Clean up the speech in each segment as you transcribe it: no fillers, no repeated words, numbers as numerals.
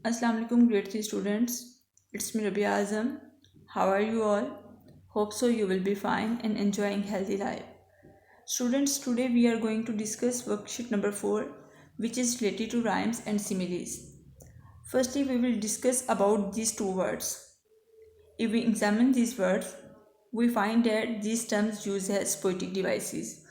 Assalamu alaikum grade 3 students. It's me Rabia Azam. How are you all? Hope so you will be fine and enjoying healthy life. Students, today we are going to discuss worksheet number 4, which is related to rhymes and similes. Firstly, we will discuss about these two words. If we examine these words, we find that these terms used as poetic devices.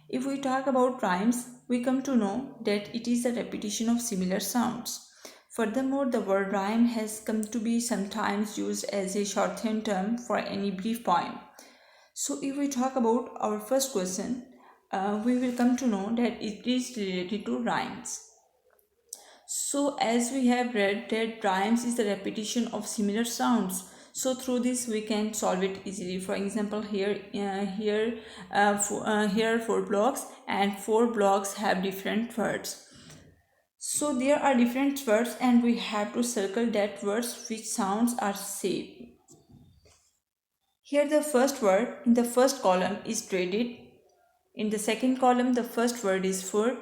If we talk about rhymes, we come to know that it is a repetition of similar sounds. Furthermore, the word rhyme has come to be sometimes used as a shorthand term for any brief poem. So, if we talk about our first question, we will come to know that it is related to rhymes. So, as we have read that rhymes is the repetition of similar sounds. So, through this we can solve it easily. For example, here are four blocks, and four blocks have different words. So there are different words, and we have to circle that words which sounds are same. Here the first word in the first column is dreaded. In the second column the first word is foot.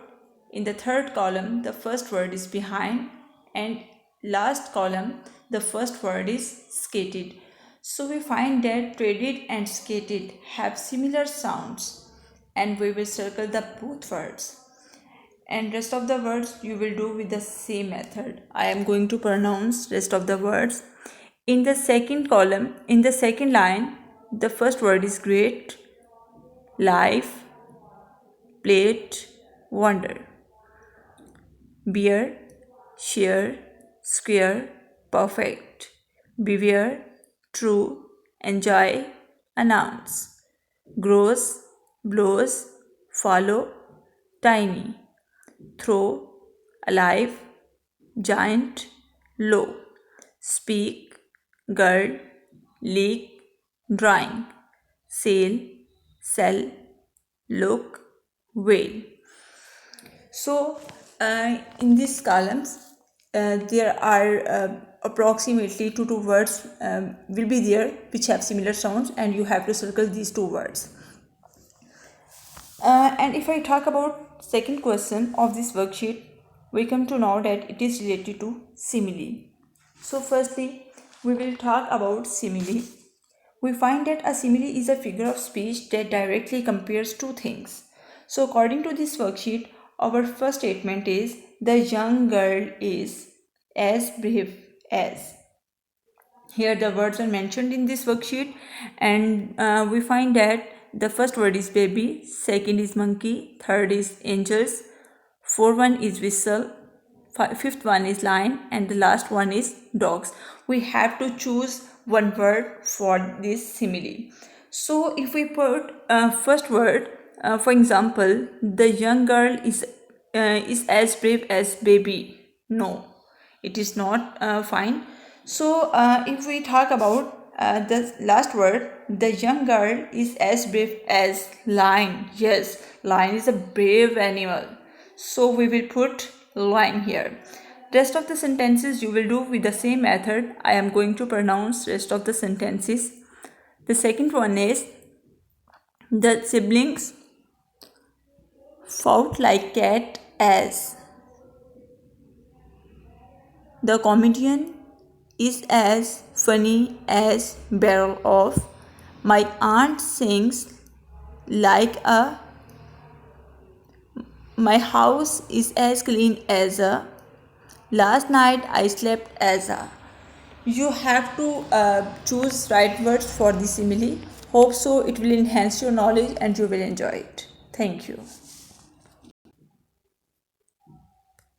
In the third column the first word is behind, and last column the first word is skated. So we find that dreaded and skated have similar sounds, and we will circle the both words, and rest of the words you will do with the same method. I am going to pronounce rest of the words. In the second column, in the second line, the first word is great, life, plate, wonder, beer, share, square, perfect, beware, true, enjoy, announce, grows, blows, follow, tiny, throw, alive, giant, low, speak, girl, leak, drawing, sail, sell, look, whale. So, in these columns, there are approximately two words will be there which have similar sounds, and you have to circle these two words. And if I talk about second question of this worksheet, we come to know that it is related to simile. So firstly, we will talk about simile. We find that a simile is a figure of speech that directly compares two things. So according to this worksheet, our first statement is the young girl is as brave as. Here the words are mentioned in this worksheet, and we find that the first word is baby, second is monkey, third is angels, fourth one is whistle, fifth one is lion, and the last one is dogs. We have to choose one word for this simile. So if we put first word, for example, the young girl is as brave as baby. No, it is not fine. So if we talk about the last word, the young girl is as brave as lion. Yes, lion is a brave animal. So we will put lion here. Rest of the sentences you will do with the same method. I am going to pronounce rest of the sentences. The second one is the siblings fought like cat as. The comedian is as funny as barrel of. My aunt sings like a. My house is as clean as a. Last night I slept as a. You have to choose right words for the simile. Hope so it will enhance your knowledge and you will enjoy it. Thank you.